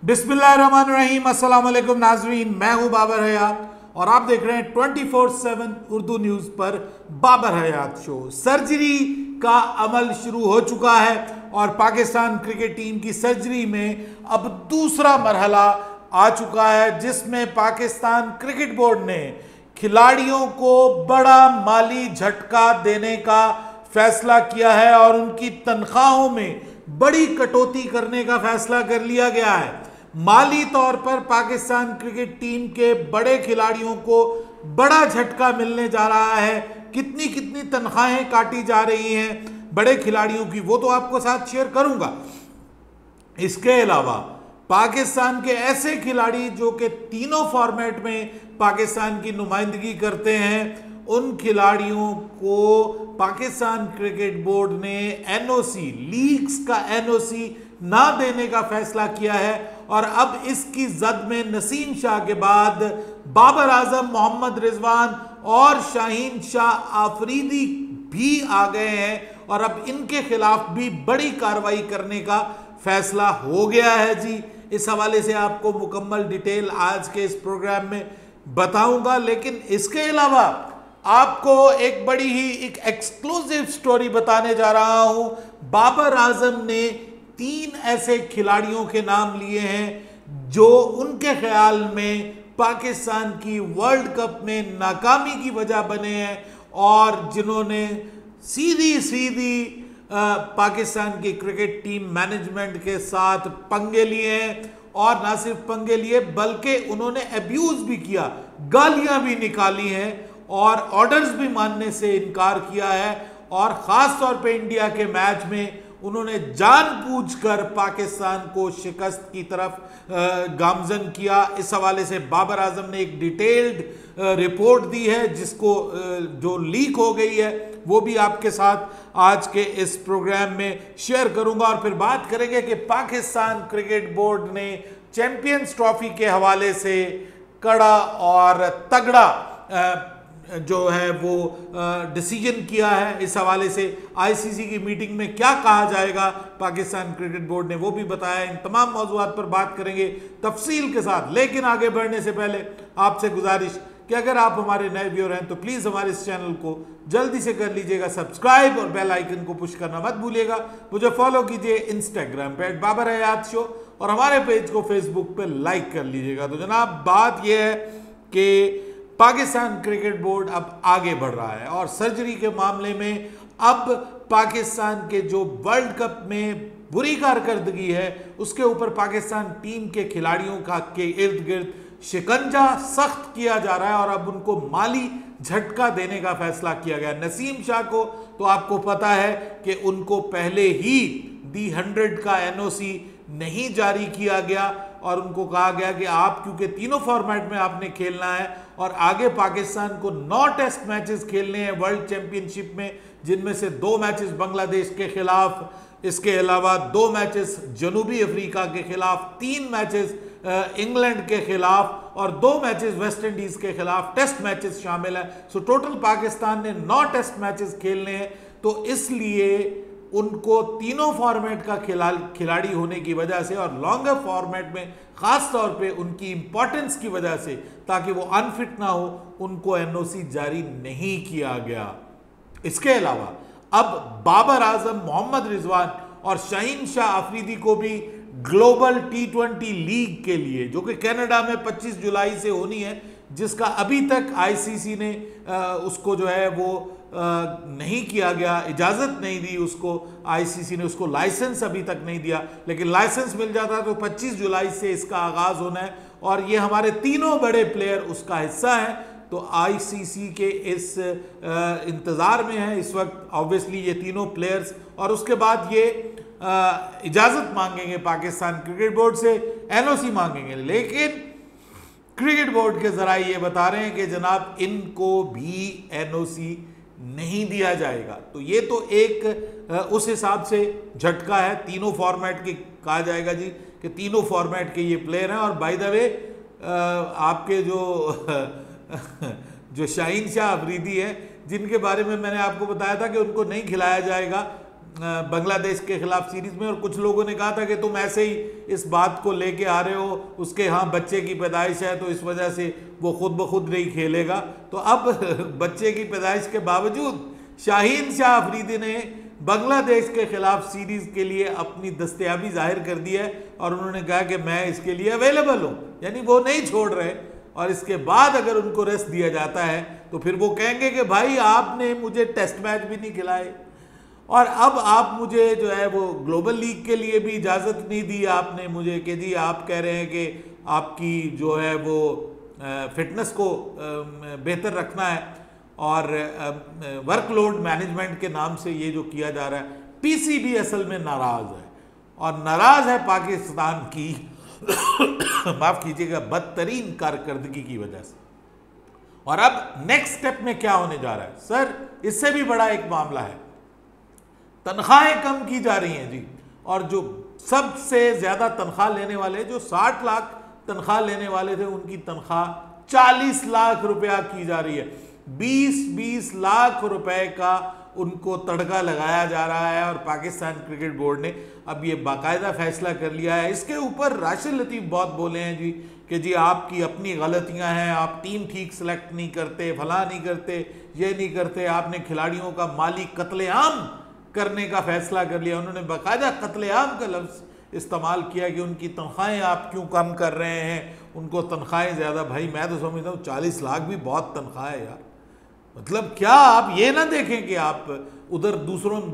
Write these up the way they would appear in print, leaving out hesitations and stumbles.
बिस्मिल्लाहिर्रहमानिर्रहीम, अस्सलाम वालेकुम नाजरीन। मैं हूं बाबर हयात और आप देख रहे हैं 24/7 उर्दू न्यूज पर बाबर हयात शो। सर्जरी का अमल शुरू हो चुका है और पाकिस्तान क्रिकेट टीम की सर्जरी में अब दूसरा मरहला आ चुका है, जिसमें पाकिस्तान क्रिकेट बोर्ड ने खिलाड़ियों को बड़ा माली झटका देने का फैसला किया है और उनकी तनख्वाहों में बड़ी कटौती करने का फैसला कर लिया गया है। माली तौर पर पाकिस्तान क्रिकेट टीम के बड़े खिलाड़ियों को बड़ा झटका मिलने जा रहा है। कितनी कितनी तनख्वाहें काटी जा रही हैं बड़े खिलाड़ियों की, वो तो आपको साथ शेयर करूंगा। इसके अलावा पाकिस्तान के ऐसे खिलाड़ी जो कि तीनों फॉर्मेट में पाकिस्तान की नुमाइंदगी करते हैं, उन खिलाड़ियों को पाकिस्तान क्रिकेट बोर्ड ने एनओसी, लीग्स का एनओसी ना देने का फैसला किया है। और अब इसकी जद में नसीम शाह के बाद बाबर आजम, मोहम्मद रिजवान और शाहीन शाह आफरीदी भी आ गए हैं और अब इनके खिलाफ भी बड़ी कार्रवाई करने का फैसला हो गया है जी। इस हवाले से आपको मुकम्मल डिटेल आज के इस प्रोग्राम में बताऊंगा, लेकिन इसके अलावा आपको एक बड़ी ही एक एक्सक्लूसिव स्टोरी बताने जा रहा हूं। बाबर आजम ने 3 ऐसे खिलाड़ियों के नाम लिए हैं जो उनके ख्याल में पाकिस्तान की वर्ल्ड कप में नाकामी की वजह बने हैं और जिन्होंने सीधी सीधी पाकिस्तान की क्रिकेट टीम मैनेजमेंट के साथ पंगे लिए हैं। और ना सिर्फ पंगे लिए बल्कि उन्होंने अब्यूज भी किया, गालियां भी निकाली हैं और ऑर्डर्स भी मानने से इनकार किया है। और खास तौर पे इंडिया के मैच में उन्होंने जानबूझकर पाकिस्तान को शिकस्त की तरफ गामजन किया। इस हवाले से बाबर आजम ने एक डिटेल्ड रिपोर्ट दी है, जिसको जो लीक हो गई है वो भी आपके साथ आज के इस प्रोग्राम में शेयर करूंगा। और फिर बात करेंगे कि पाकिस्तान क्रिकेट बोर्ड ने चैंपियंस ट्रॉफी के हवाले से कड़ा और तगड़ा जो है वो डिसीजन किया है। इस हवाले से आईसीसी की मीटिंग में क्या कहा जाएगा पाकिस्तान क्रिकेट बोर्ड ने, वो भी बताया। इन तमाम मौज़ूआत पर बात करेंगे तफसील के साथ। लेकिन आगे बढ़ने से पहले आपसे गुजारिश कि अगर आप हमारे नए व्यूअर हैं तो प्लीज़ हमारे इस चैनल को जल्दी से कर लीजिएगा सब्सक्राइब और बेल आइकन को पुश करना मत भूलिएगा। मुझे फॉलो कीजिए इंस्टाग्राम पे @बाबर हयात शो और हमारे पेज को फेसबुक पे लाइक कर लीजिएगा। तो जनाब, बात यह है कि पाकिस्तान क्रिकेट बोर्ड अब आगे बढ़ रहा है और सर्जरी के मामले में अब पाकिस्तान के जो वर्ल्ड कप में बुरी कारकर्दगी है उसके ऊपर पाकिस्तान टीम के खिलाड़ियों के इर्द गिर्द शिकंजा सख्त किया जा रहा है और अब उनको माली झटका देने का फैसला किया गया। नसीम शाह को तो आपको पता है कि उनको पहले ही दी 100 का एनओसी नहीं जारी किया गया और उनको कहा गया कि आप क्योंकि तीनों फॉर्मेट में आपने खेलना है और आगे पाकिस्तान को 9 टेस्ट मैचेस खेलने हैं वर्ल्ड चैंपियनशिप में, जिनमें से 2 मैचेस बांग्लादेश के खिलाफ, इसके अलावा 2 मैचेस जनूबी अफ्रीका के खिलाफ, 3 मैचेस इंग्लैंड के खिलाफ और 2 मैचेस वेस्ट इंडीज के खिलाफ टेस्ट मैचेस शामिल हैं। सो टोटल पाकिस्तान ने 9 टेस्ट मैचेस खेलने हैं। तो इसलिए उनको तीनों फॉर्मेट का खिलाड़ी होने की वजह से और लॉन्गर फॉर्मेट में खास तौर पे उनकी इंपॉर्टेंस की वजह से, ताकि वो अनफिट ना हो, उनको एनओसी जारी नहीं किया गया। इसके अलावा अब बाबर आजम, मोहम्मद रिजवान और शाहीन शाह आफरीदी को भी ग्लोबल T20 लीग के लिए, जो कि कनाडा में 25 जुलाई से होनी है, जिसका अभी तक आईसीसी ने उसको जो है वो नहीं किया गया, इजाज़त नहीं दी उसको, आईसीसी ने उसको लाइसेंस अभी तक नहीं दिया, लेकिन लाइसेंस मिल जाता तो 25 जुलाई से इसका आगाज़ होना है और ये हमारे तीनों बड़े प्लेयर उसका हिस्सा हैं। तो आईसीसी के इस इंतज़ार में है इस वक्त ऑब्वियसली ये तीनों प्लेयर्स, और उसके बाद ये इजाज़त मांगेंगे पाकिस्तान क्रिकेट बोर्ड से, एनओसी मांगेंगे। लेकिन क्रिकेट बोर्ड के जराए ये बता रहे हैं कि जनाब इनको भी एनओसी नहीं दिया जाएगा। तो ये तो एक उस हिसाब से झटका है। तीनों फॉर्मेट की कहा जाएगा जी कि तीनों फॉर्मेट के ये प्लेयर हैं। और बाय द वे आपके जो शाहीन शाह आफरीदी है, जिनके बारे में मैंने आपको बताया था कि उनको नहीं खिलाया जाएगा बांग्लादेश के खिलाफ सीरीज में, और कुछ लोगों ने कहा था कि तुम ऐसे ही इस बात को लेके आ रहे हो, उसके हाँ बच्चे की पैदाइश है तो इस वजह से वो खुद ब खुद नहीं खेलेगा। तो अब बच्चे की पैदाइश के बावजूद शाहीन शाह अफरीदी ने बांग्लादेश के खिलाफ सीरीज के लिए अपनी दस्तयाबी जाहिर कर दी है और उन्होंने कहा कि मैं इसके लिए अवेलेबल हूं, यानी वो नहीं छोड़ रहे। और इसके बाद अगर उनको रेस्ट दिया जाता है तो फिर वो कहेंगे कि भाई आपने मुझे टेस्ट मैच भी नहीं खिलाए और अब आप मुझे जो है वो ग्लोबल लीग के लिए भी इजाज़त नहीं दी आपने मुझे, कि जी आप कह रहे हैं कि आपकी जो है वो फिटनेस को बेहतर रखना है और वर्कलोड मैनेजमेंट के नाम से ये जो किया जा रहा है। पीसीबी असल में नाराज़ है और नाराज़ है पाकिस्तान की माफ़ कीजिएगा बदतरीन कारकर्दगी की वजह से। और अब नेक्स्ट स्टेप में क्या होने जा रहा है सर, इससे भी बड़ा एक मामला है, तनख्वाहें कम की जा रही हैं जी। और जो सबसे ज्यादा तनख्वाह लेने वाले, जो 60 लाख तनख्वाह लेने वाले थे, उनकी तनख्वाह 40 लाख रुपया की जा रही है। 20-20 लाख रुपए का उनको तड़का लगाया जा रहा है और पाकिस्तान क्रिकेट बोर्ड ने अब ये बाकायदा फैसला कर लिया है। इसके ऊपर राशिद लतीफ बहुत बोले हैं जी कि जी आपकी अपनी गलतियां हैं, आप टीम ठीक सेलेक्ट नहीं करते, फला नहीं करते, ये नहीं करते, आपने खिलाड़ियों का माली कत्लेआम करने का फैसला कर लिया। उन्होंने बाकायदा कत्लेआम का लफ्ज़ इस्तेमाल किया कि उनकी तनख्वाहें आप क्यों कम कर रहे हैं, उनको तनख्वाहें ज़्यादा। भाई मैं तो समझता हूँ 40 लाख भी बहुत तनख्वाह है यार। मतलब क्या आप ये ना देखें कि आप उधर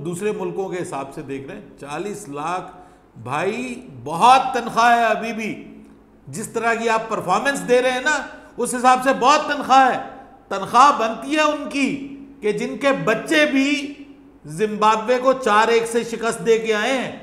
दूसरे मुल्कों के हिसाब से देख रहे हैं? 40 लाख भाई बहुत तनख्वाह है। अभी भी जिस तरह की आप परफॉर्मेंस दे रहे हैं ना, उस हिसाब से बहुत तनख्वाह है। तनख्वाह बनती है उनकी कि जिनके बच्चे भी जिम्बाब्वे को 4-1 से शिकस्त दे के आए हैं।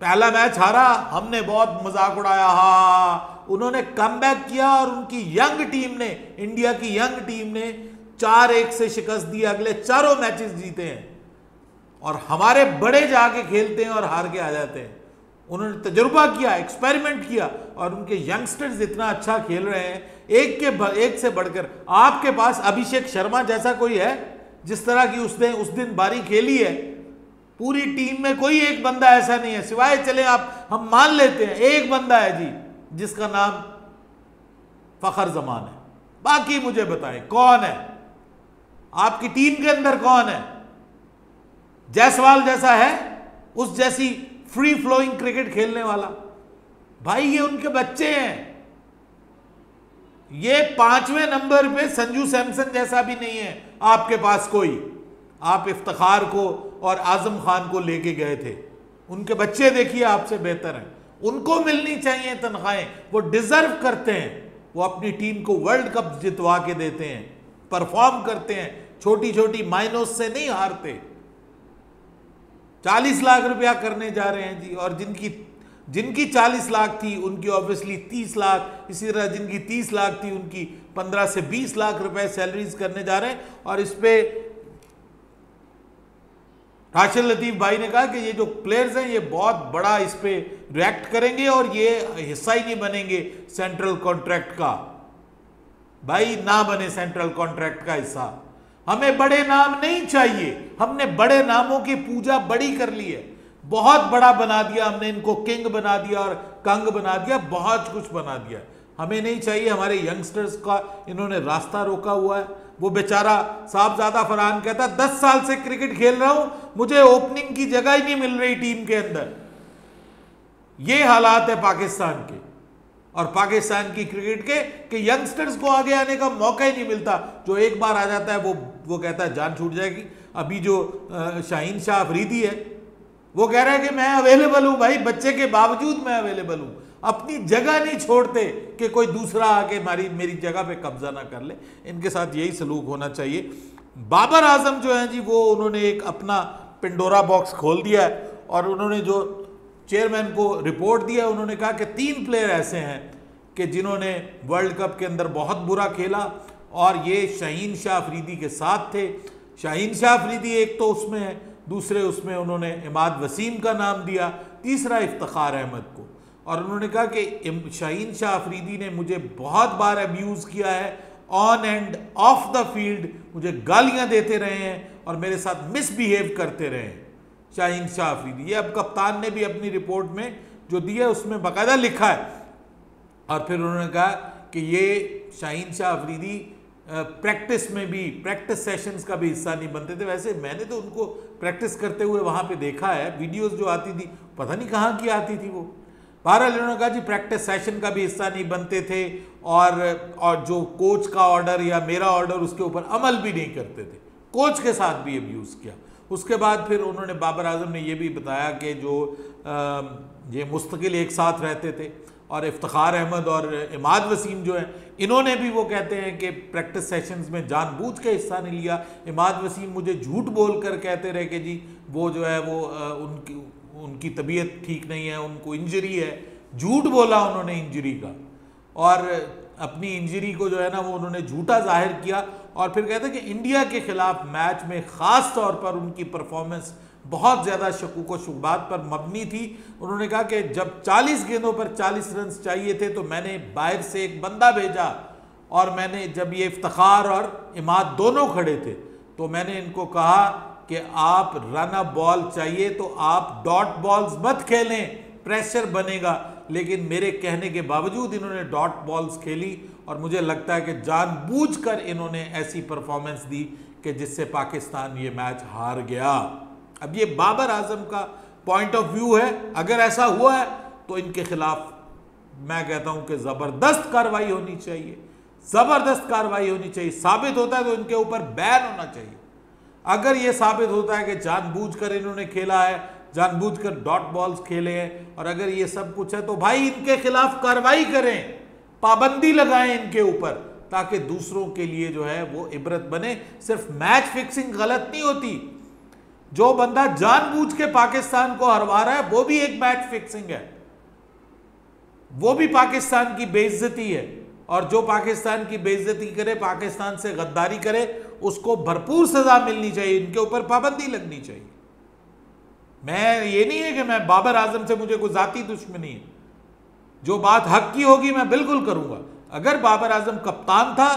पहला मैच हारा, हमने बहुत मजाक उड़ाया, हाँ उन्होंने कमबैक किया और उनकी यंग टीम ने, इंडिया की यंग टीम ने 4-1 से शिकस्त दी, अगले चारों मैचेस जीते हैं। और हमारे बड़े जाके खेलते हैं और हार के आ जाते हैं। उन्होंने तजुर्बा किया, एक्सपेरिमेंट किया और उनके यंगस्टर्स इतना अच्छा खेल रहे हैं, एक से बढ़कर। आपके पास अभिषेक शर्मा जैसा कोई है जिस तरह की उसने उस दिन बारी खेली है? पूरी टीम में कोई एक बंदा ऐसा नहीं है, सिवाय चले आप हम मान लेते हैं एक बंदा है जी जिसका नाम फखर जमान है। बाकी मुझे बताएं कौन है आपकी टीम के अंदर, कौन है? जायसवाल जैसा है, उस जैसी फ्री फ्लोइंग क्रिकेट खेलने वाला? भाई ये उनके बच्चे हैं। ये 5वें नंबर पे संजू सैमसन जैसा भी नहीं है आपके पास कोई। आप इफ्तिखार को और आजम खान को लेके गए थे, उनके बच्चे देखिए आपसे बेहतर हैं। उनको मिलनी चाहिए तनख्वाहें, वो डिजर्व करते हैं। वो अपनी टीम को वर्ल्ड कप जितवा के देते हैं, परफॉर्म करते हैं, छोटी छोटी माइनस से नहीं हारते। 40 लाख रुपया करने जा रहे हैं जी। और जिनकी 40 लाख थी उनकी ऑब्वियसली 30 लाख, इसी तरह जिनकी 30 लाख थी उनकी 15 से 20 लाख रुपए सैलरीज करने जा रहे हैं। और इस पे राशिद लतीफ भाई ने कहा कि ये जो प्लेयर्स हैं ये बहुत बड़ा इस पे रिएक्ट करेंगे और ये हिस्सा ही नहीं बनेंगे सेंट्रल कॉन्ट्रैक्ट का। भाई ना बने सेंट्रल कॉन्ट्रैक्ट का हिस्सा। हमें बड़े नाम नहीं चाहिए, हमने बड़े नामों की पूजा बड़ी कर ली है, बहुत बड़ा बना दिया हमने इनको, किंग बना दिया और कंग बना दिया, बहुत कुछ बना दिया। हमें नहीं चाहिए। हमारे यंगस्टर्स का इन्होंने रास्ता रोका हुआ है। वो बेचारा साहबजादा फरहान कहता 10 साल से क्रिकेट खेल रहा हूं, मुझे ओपनिंग की जगह ही नहीं मिल रही टीम के अंदर। ये हालात है पाकिस्तान के और पाकिस्तान की क्रिकेट के यंगस्टर्स को आगे आने का मौका ही नहीं मिलता। जो एक बार आ जाता है वो कहता है जान छूट जाएगी। अभी जो शाहीन शाह अफरीदी है वो कह रहा है कि मैं अवेलेबल हूं। भाई बच्चे के बावजूद मैं अवेलेबल हूं, अपनी जगह नहीं छोड़ते कि कोई दूसरा आके मेरी जगह पे कब्जा ना कर ले। इनके साथ यही सलूक होना चाहिए। बाबर आजम जो है जी वो उन्होंने एक अपना पिंडोरा बॉक्स खोल दिया है और उन्होंने जो चेयरमैन को रिपोर्ट दिया, उन्होंने कहा कि 3 प्लेयर ऐसे हैं कि जिन्होंने वर्ल्ड कप के अंदर बहुत बुरा खेला और ये शाहीन शाह अफरीदी के साथ थे। शाहीन शाह अफरीदी एक तो उसमें है, दूसरे उसमें उन्होंने इमाद वसीम का नाम दिया, तीसरा इफ्तिखार अहमद को। और उन्होंने कहा कि शाहीन शाह अफरीदी ने मुझे बहुत बार अब्यूज़ किया है, on end of the field मुझे गालियां देते रहे हैं और मेरे साथ मिसबिहेव करते रहे हैं। शाहीन शाह अफरीदी। ये अब कप्तान ने भी अपनी रिपोर्ट में जो दी है उसमें बाकायदा लिखा है। और फिर उन्होंने कहा कि ये शाहीन शाह अफरीदी प्रैक्टिस में भी, प्रैक्टिस सेशंस का भी हिस्सा नहीं बनते थे। वैसे मैंने तो उनको प्रैक्टिस करते हुए वहाँ पे देखा है, वीडियोस जो आती थी पता नहीं कहाँ की आती थी वो। बहरहाल इन्होंने कहा जी प्रैक्टिस सेशन का भी हिस्सा नहीं बनते थे और जो कोच का ऑर्डर या मेरा ऑर्डर उसके ऊपर अमल भी नहीं करते थे, कोच के साथ भी अब्यूज़ किया। उसके बाद फिर उन्होंने, बाबर आजम ने ये भी बताया कि जो ये मुस्तकिल एक साथ रहते थे और इफ्तिखार अहमद और इमाद वसीम जो हैं, इन्होंने भी, वो कहते हैं कि प्रैक्टिस सेशंस में जानबूझ के हिस्सा नहीं लिया। इमाद वसीम मुझे झूठ बोल कर कहते रहे कि जी वो जो है वो उनकी तबीयत ठीक नहीं है, उनको इंजरी है। झूठ बोला उन्होंने इंजरी का, और अपनी इंजरी को जो है ना वो उन्होंने झूठा जाहिर किया। और फिर कहते हैं कि इंडिया के खिलाफ मैच में ख़ास तौर पर उनकी परफॉर्मेंस बहुत ज़्यादा शकूक व शुबहात पर मबनी थी। उन्होंने कहा कि जब 40 गेंदों पर 40 रन चाहिए थे तो मैंने बाहर से एक बंदा भेजा, और मैंने, जब ये इफ्तिखार और इमाद दोनों खड़े थे, तो मैंने इनको कहा कि आप रन अप बॉल चाहिए तो आप डॉट बॉल्स मत खेलें, प्रेशर बनेगा। लेकिन मेरे कहने के बावजूद इन्होंने डॉट बॉल्स खेली, और मुझे लगता है कि जानबूझकर इन्होंने ऐसी परफॉर्मेंस दी कि जिससे पाकिस्तान ये मैच हार गया। अब ये बाबर आजम का पॉइंट ऑफ व्यू है। अगर ऐसा हुआ है तो इनके खिलाफ मैं कहता हूं कि जबरदस्त कार्रवाई होनी चाहिए, जबरदस्त कार्रवाई होनी चाहिए। साबित होता है तो इनके ऊपर बैन होना चाहिए। अगर ये साबित होता है कि जानबूझकर इन्होंने खेला है, जानबूझकर डॉट बॉल्स खेले हैं, और अगर ये सब कुछ है तो भाई इनके खिलाफ कार्रवाई करें, पाबंदी लगाएं इनके ऊपर, ताकि दूसरों के लिए जो है वो इबरत बने। सिर्फ मैच फिक्सिंग गलत नहीं होती, जो बंदा जानबूझ के पाकिस्तान को हरवा रहा है वो भी एक मैच फिक्सिंग है, वो भी पाकिस्तान की बेइज्जती है। और जो पाकिस्तान की बेइज्जती करे, पाकिस्तान से गद्दारी करे, उसको भरपूर सजा मिलनी चाहिए, इनके ऊपर पाबंदी लगनी चाहिए। मैं, ये नहीं है कि मैं बाबर आजम से मुझे कोई जाती दुश्मनी है, जो बात हक की होगी मैं बिल्कुल करूंगा। अगर बाबर आजम कप्तान था,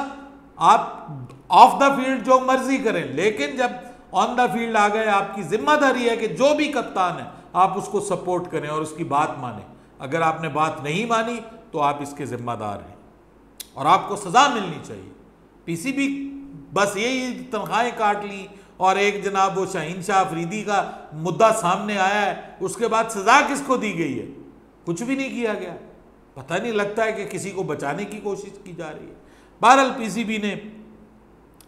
आप ऑफ द फील्ड जो मर्जी करें, लेकिन जब ऑन द फील्ड आ गए, आपकी जिम्मेदारी है कि जो भी कप्तान है आप उसको सपोर्ट करें और उसकी बात माने। अगर आपने बात नहीं मानी तो आप इसके जिम्मेदार हैं और आपको सजा मिलनी चाहिए। पीसीबी बस यही तनख्वाहें काट ली, और एक जनाब वो शाहीन शाह अफरीदी का मुद्दा सामने आया है, उसके बाद सजा किसको दी गई है? कुछ भी नहीं किया गया। पता नहीं लगता है कि किसी को बचाने की कोशिश की जा रही है। बहरहाल पीसीबी ने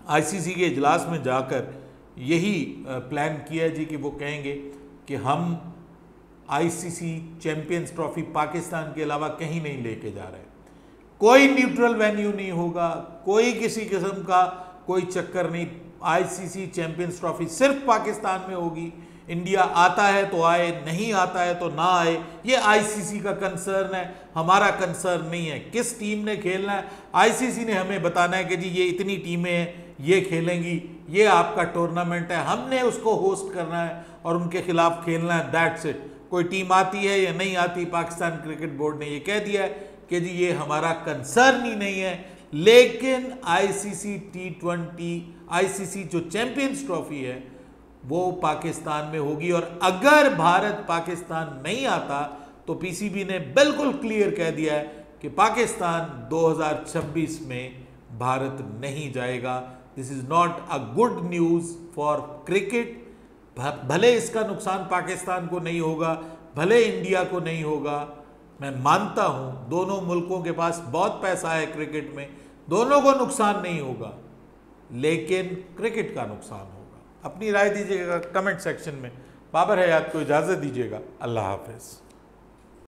आईसीसी के इजलास में जाकर यही प्लान किया है जी कि वो कहेंगे कि हम आईसीसी चैंपियंस ट्रॉफी पाकिस्तान के अलावा कहीं नहीं लेके जा रहे। कोई न्यूट्रल वेन्यू नहीं होगा, कोई किसी किस्म का कोई चक्कर नहीं। आईसीसी चैंपियंस ट्रॉफी सिर्फ पाकिस्तान में होगी। इंडिया आता है तो आए, नहीं आता है तो ना आए, ये आईसीसी का कंसर्न है, हमारा कंसर्न नहीं है। किस टीम ने खेलना है, आईसीसी ने हमें बताना है कि जी ये इतनी टीमें हैं, ये खेलेंगी, ये आपका टूर्नामेंट है, हमने उसको होस्ट करना है और उनके खिलाफ खेलना है, दैट्स इट। कोई टीम आती है या नहीं आती, पाकिस्तान क्रिकेट बोर्ड ने ये कह दिया है कि जी ये हमारा कंसर्न ही नहीं है। लेकिन आईसीसी T20, आईसीसी जो चैंपियंस ट्रॉफी है वो पाकिस्तान में होगी, और अगर भारत पाकिस्तान नहीं आता तो पीसीबी ने बिल्कुल क्लियर कह दिया है कि पाकिस्तान 2026 में भारत नहीं जाएगा। This is not a good news for cricket. भले इसका नुकसान पाकिस्तान को नहीं होगा, भले इंडिया को नहीं होगा, मैं मानता हूं दोनों मुल्कों के पास बहुत पैसा है क्रिकेट में, दोनों को नुकसान नहीं होगा, लेकिन क्रिकेट का नुकसान होगा। अपनी राय दीजिएगा कमेंट सेक्शन में। बाबर हयात को इजाज़त दीजिएगा। अल्लाह हाफिज़।